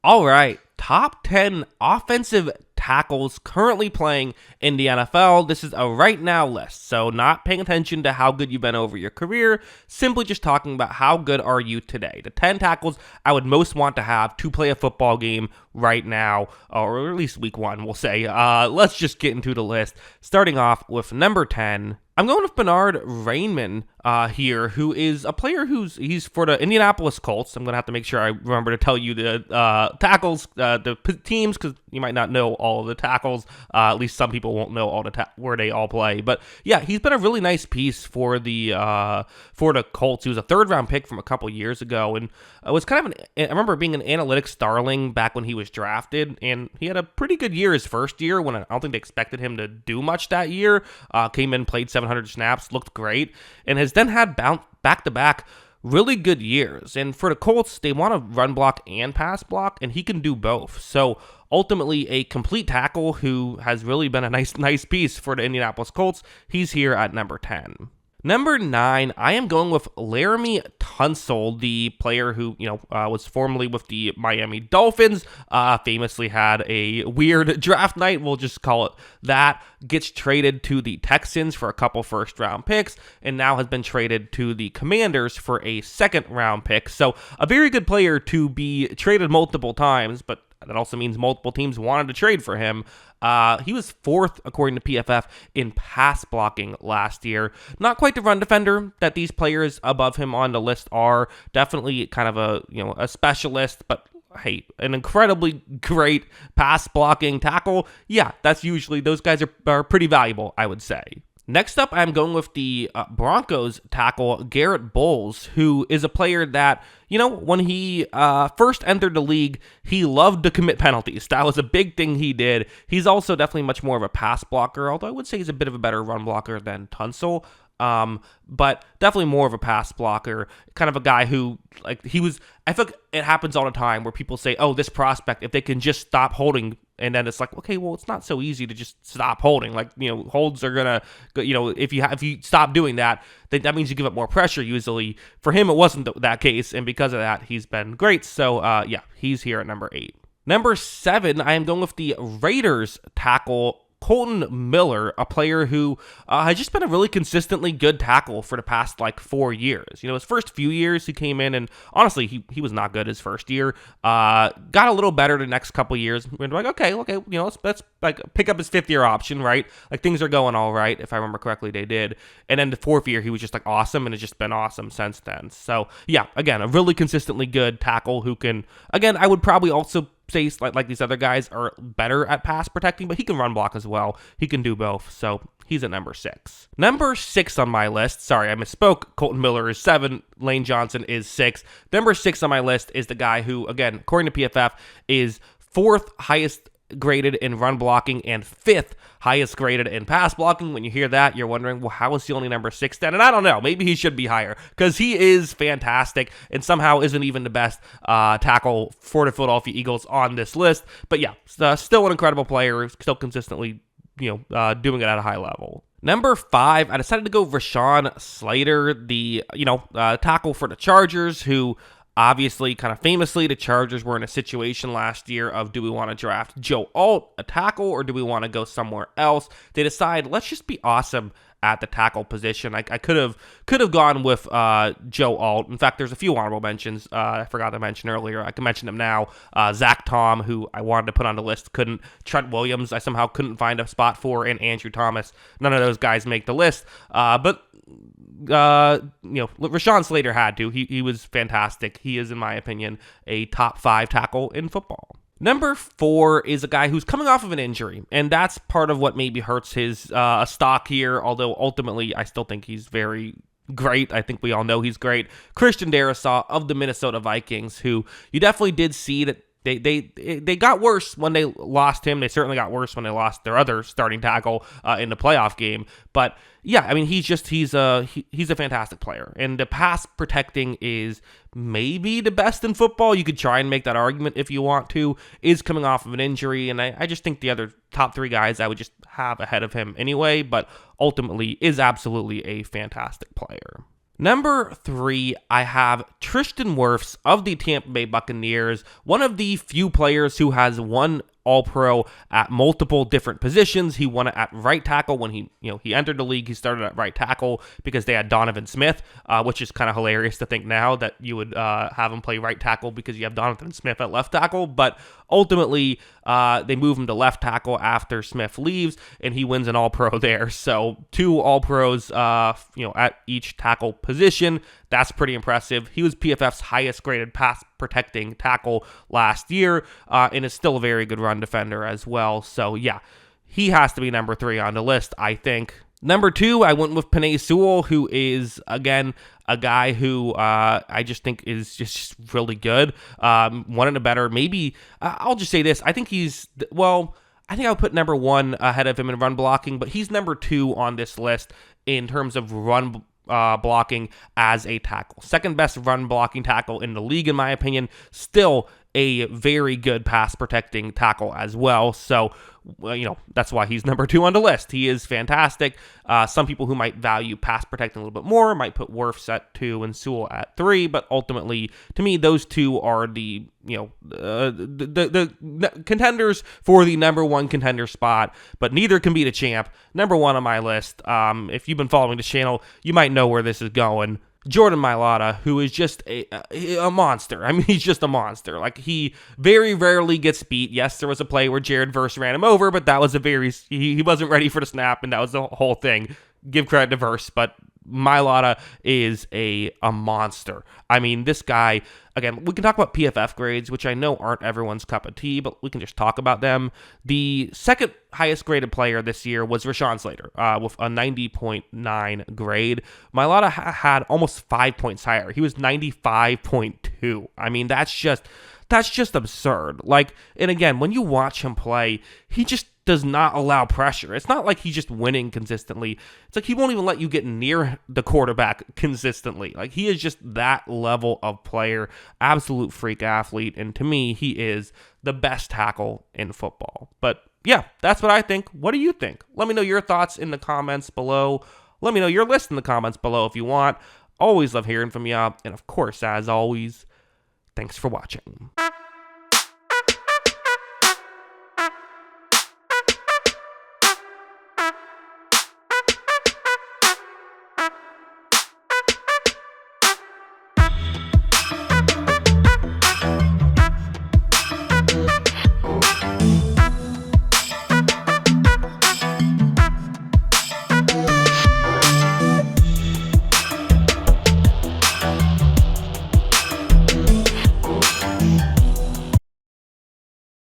All right, top 10 offensive tackles currently playing in the NFL. This is a right now list, so not paying attention to how good you've been over your career, simply just talking about how good are you today. The 10 tackles I would most want to have to play a football game right now, or at least week one, we'll say. Let's just get into the list, starting off with number 10. I'm going with Bernard Raymond here, who is a player he's for the Indianapolis Colts. I'm going to have to make sure I remember to tell you the tackles, the teams, because you might not know all of the tackles. At least some people won't know all where they all play. But yeah, he's been a really nice piece for the Colts. He was a third-round pick from a couple years ago, and was kind of I remember being an analytics darling back when he was drafted, and he had a pretty good year his first year when I don't think they expected him to do much that year. Came in, played 700 snaps, looked great, and has then had back-to-back really good years. And for the Colts, they want to run block and pass block, and he can do both. So ultimately, a complete tackle who has really been a nice piece for the Indianapolis Colts. He's here at number 10. Number 9, I am going with Laramie Tonsel, the player who, was formerly with the Miami Dolphins, famously had a weird draft night, we'll just call it that, gets traded to the Texans for a couple first-round picks, and now has been traded to the Commanders for a second-round pick. So a very good player to be traded multiple times, but that also means multiple teams wanted to trade for him. He was 4th, according to PFF, in pass blocking last year. Not quite the run defender that these players above him on the list are. Definitely kind of a specialist, but hey, an incredibly great pass blocking tackle. Yeah, that's usually, those guys are pretty valuable, I would say. Next up, I'm going with the Broncos tackle, Garrett Bowles, who is a player that, when he first entered the league, he loved to commit penalties. That was a big thing he did. He's also definitely much more of a pass blocker, although I would say he's a bit of a better run blocker than Tunsil. But definitely more of a pass blocker, kind of a guy who, I feel like it happens all the time where people say, oh, this prospect, if they can just stop holding, and then it's like, okay, well, it's not so easy to just stop holding. Holds are gonna, if you stop doing that, then that means you give up more pressure usually. For him, it wasn't that case, and because of that, he's been great. So, yeah, he's here at number 8. Number 7, I am going with the Raiders tackle, Colton Miller, a player who has just been a really consistently good tackle for the past 4 years. His first few years he came in, and honestly, he was not good his first year. Got a little better the next couple years. We're like, okay, let's pick up his 5th year option, right? Things are going all right, if I remember correctly, they did. And then the 4th year he was just awesome, and it's just been awesome since then. So yeah, again, a really consistently good tackle who can, again, I would probably also say like these other guys are better at pass protecting, but he can run block as well. He can do both, so he's at number 6. Number 6 on my list, sorry, I misspoke. Colton Miller is 7, Lane Johnson is 6. Number 6 on my list is the guy who, again, according to PFF, is 4th highest graded in run blocking and 5th highest graded in pass blocking. When you hear that, you're wondering, well, how is he only number 6 then? And I don't know, maybe he should be higher, because he is fantastic and somehow isn't even the best tackle for the Philadelphia Eagles on this list. But yeah, still an incredible player, still consistently doing it at a high level. Number 5, I decided to go Rashan Slater, the tackle for the Chargers, who obviously, kind of famously, the Chargers were in a situation last year of, do we want to draft Joe Alt, a tackle, or do we want to go somewhere else? They decide, let's just be awesome at the tackle position. I could have gone with Joe Alt. In fact, there's a few honorable mentions I forgot to mention earlier. I can mention them now. Zach Tom, who I wanted to put on the list, couldn't. Trent Williams, I somehow couldn't find a spot for, and Andrew Thomas. None of those guys make the list. But Rashan Slater had to. He was fantastic. He is, in my opinion, a top 5 tackle in football. Number 4 is a guy who's coming off of an injury, and that's part of what maybe hurts his stock here, although ultimately I still think he's very great. I think we all know he's great. Christian Darrisaw of the Minnesota Vikings, who you definitely did see that They got worse when they lost him. They certainly got worse when they lost their other starting tackle in the playoff game. But yeah, I mean, he's a fantastic player, and the pass protecting is maybe the best in football. You could try and make that argument if you want to. Is coming off of an injury, and I just think the other top 3 guys I would just have ahead of him anyway. But ultimately, is absolutely a fantastic player. Number 3, I have Tristan Worfs of the Tampa Bay Buccaneers, one of the few players who has won All-Pro at multiple different positions. He won it at right tackle when he entered the league. He started at right tackle because they had Donovan Smith, which is kind of hilarious to think now that you would have him play right tackle because you have Donovan Smith at left tackle. But ultimately, they move him to left tackle after Smith leaves, and he wins an All-Pro there. So 2 All-Pros, at each tackle position. That's pretty impressive. He was PFF's highest graded pass protecting tackle last year, and is still a very good run defender as well. So yeah, he has to be number 3 on the list, I think. Number 2, I went with Penei Sewell, who is, again, a guy who I just think is just really good. One of the better, maybe, I'll just say this. I think I think I'll put number 1 ahead of him in run blocking, but he's number 2 on this list in terms of run blocking as a tackle. Second best run blocking tackle in the league, in my opinion. Still a very good pass protecting tackle as well. So, that's why he's number 2 on the list. He is fantastic. Some people who might value pass protecting a little bit more might put Worfs at 2 and Sewell at 3, but ultimately, to me, those 2 are the contenders for the number 1 contender spot, but neither can be the champ. Number 1 on my list. If you've been following this channel, you might know where this is going. Jordan Milada, who is just a monster. I mean, he's just a monster. Like, he very rarely gets beat. Yes, there was a play where Jared Verse ran him over, but that was he wasn't ready for the snap, and that was the whole thing. Give credit to Verse, but Milada is a monster. I mean, this guy, again, we can talk about PFF grades, which I know aren't everyone's cup of tea, but we can just talk about them. The second highest graded player this year was Rashan Slater with a 90.9 grade. Milada had almost 5 points higher. He was 95.2. I mean, that's just absurd. Like, and again, when you watch him play, he just does not allow pressure. It's not like he's just winning consistently. It's like he won't even let you get near the quarterback consistently. Like, he is just that level of player, absolute freak athlete, and to me, he is the best tackle in football. But yeah, that's what I think. What do you think? Let me know your thoughts in the comments below. Let me know your list in the comments below if you want. Always love hearing from you. And of course, as always, thanks for watching.